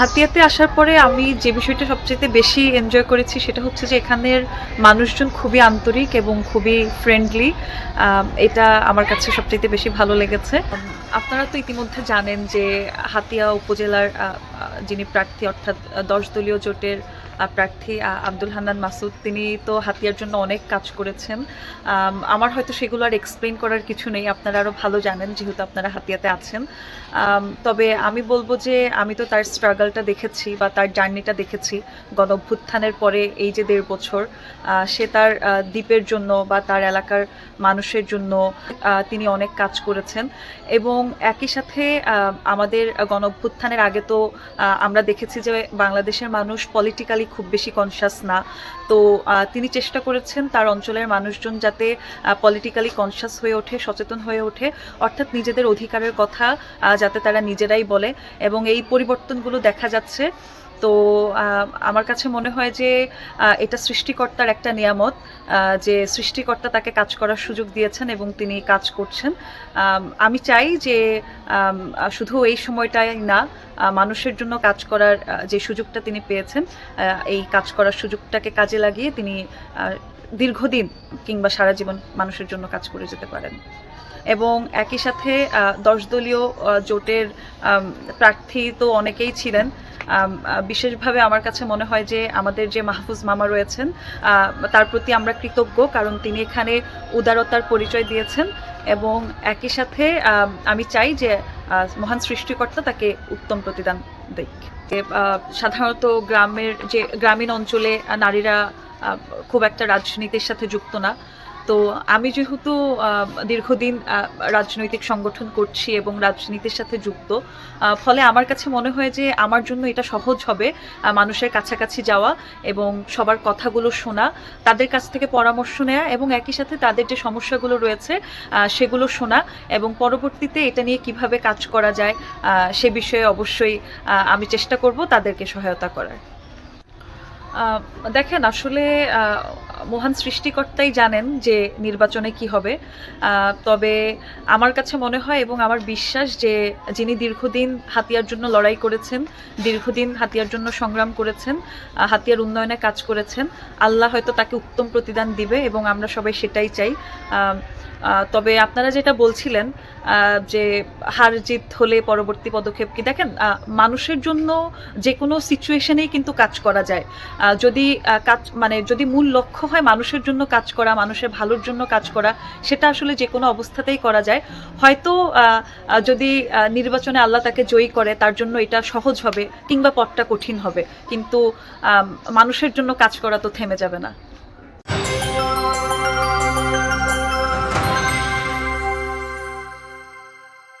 হাতিয়াতে আসার পরে আমি যে বিষয়টা সবচাইতে বেশি এনজয় করেছি সেটা হচ্ছে যে এখানের মানুষজন খুবই আন্তরিক এবং খুবই ফ্রেন্ডলি। এটা আমার কাছে সবচাইতে বেশি ভালো লেগেছে। আপনারা তো ইতিমধ্যে জানেন যে হাতিয়া উপজেলার যিনি প্রার্থী অর্থাৎ ১০ দলীয় জোটের প্রার্থী আব্দুল হান্নান মাসুদ, তিনি তো হাতিয়ার জন্য অনেক কাজ করেছেন। আমার হয়তো সেগুলো আর এক্সপ্লেইন করার কিছু নেই, আপনারা আরও ভালো জানেন যেহেতু আপনারা হাতিয়াতে আছেন। তবে আমি বলবো যে আমি তো তার স্ট্রাগলটা দেখেছি বা তার জার্নিটা দেখেছি গণ অভ্যুত্থানের পরে এই যে ১.৫ বছর সে তার দ্বীপের জন্য বা তার এলাকার মানুষের জন্য তিনি অনেক কাজ করেছেন। এবং একই সাথে আমাদের গণ অভ্যুত্থানের আগে তো আমরা দেখেছি যে বাংলাদেশের মানুষ পলিটিক্যালি খুব বেশি কনসাস না। তো তিনি চেষ্টা করেছেন তার অঞ্চলের মানুষজন যাতে পলিটিক্যালি কনসাস হয়ে ওঠে, সচেতন হয়ে ওঠে, অর্থাৎ নিজেদের অধিকারের কথা যাতে তারা নিজেরাই বলে, এবং এই পরিবর্তনগুলো দেখা যাচ্ছে। তো আমার কাছে মনে হয় যে এটা সৃষ্টিকর্তার একটা নিয়ামত, যে সৃষ্টিকর্তা তাকে কাজ করার সুযোগ দিয়েছেন এবং তিনি কাজ করছেন। আমি চাই যে শুধু এই সময়টাই না, মানুষের জন্য কাজ করার যে সুযোগটা তিনি পেয়েছেন, এই কাজ করার সুযোগটাকে কাজে লাগিয়ে তিনি দীর্ঘদিন কিংবা সারা জীবন মানুষের জন্য কাজ করে যেতে পারেন। এবং একই সাথে ১০ দলীয় জোটের প্রার্থী তো অনেকেই ছিলেন। বিশেষভাবে আমার কাছে মনে হয় যে আমাদের যে মাহফুজ মামা রয়েছেন তার প্রতি আমরা কৃতজ্ঞ, কারণ তিনি এখানে উদারতার পরিচয় দিয়েছেন। এবং একই সাথে আমি চাই যে মহান সৃষ্টিকর্তা তাকে উত্তম প্রতিদান দেয়। সাধারণত গ্রামীণ অঞ্চলে নারীরা খুব একটা রাজনীতির সাথে যুক্ত না। তো আমি যেহেতু দীর্ঘদিন রাজনৈতিক সংগঠন করছি এবং রাজনীতির সাথে যুক্ত, ফলে আমার কাছে মনে হয় যে আমার জন্য এটা সহজ হবে মানুষের কাছাকাছি যাওয়া এবং সবার কথাগুলো শোনা, তাদের কাছ থেকে পরামর্শ নেওয়া এবং একই সাথে তাদের যে সমস্যাগুলো রয়েছে সেগুলো শোনা, এবং পরবর্তীতে এটা নিয়ে কিভাবে কাজ করা যায় সে বিষয়ে অবশ্যই আমি চেষ্টা করব তাদেরকে সহায়তা করার। দেখেন, আসলে মহান সৃষ্টিকর্তাই জানেন যে নির্বাচনে কি হবে। তবে আমার কাছে মনে হয় এবং আমার বিশ্বাস যে যিনি দীর্ঘদিন হাতিয়ার জন্য লড়াই করেছেন, দীর্ঘদিন হাতিয়ার জন্য সংগ্রাম করেছেন, হাতিয়ার উন্নয়নে কাজ করেছেন, আল্লাহ হয়তো তাকে উত্তম প্রতিদান দিবে এবং আমরা সবাই সেটাই চাই। তবে আপনারা যেটা বলছিলেন যে হার জিত হলে পরবর্তী পদক্ষেপ কি, দেখেন মানুষের জন্য যে কোনো সিচুয়েশনেই কিন্তু কাজ করা যায়। যদি যদি মূল লক্ষ্য হয় মানুষের জন্য কাজ করা, মানুষের ভালোর জন্য কাজ করা, সেটা আসলে যে কোনো অবস্থাতেই করা যায়। হয়তো যদি নির্বাচনে আল্লাহ তাকে জয়ী করে তার জন্য এটা সহজ হবে কিংবা পথটা কঠিন হবে, কিন্তু মানুষের জন্য কাজ করা তো থেমে যাবে না।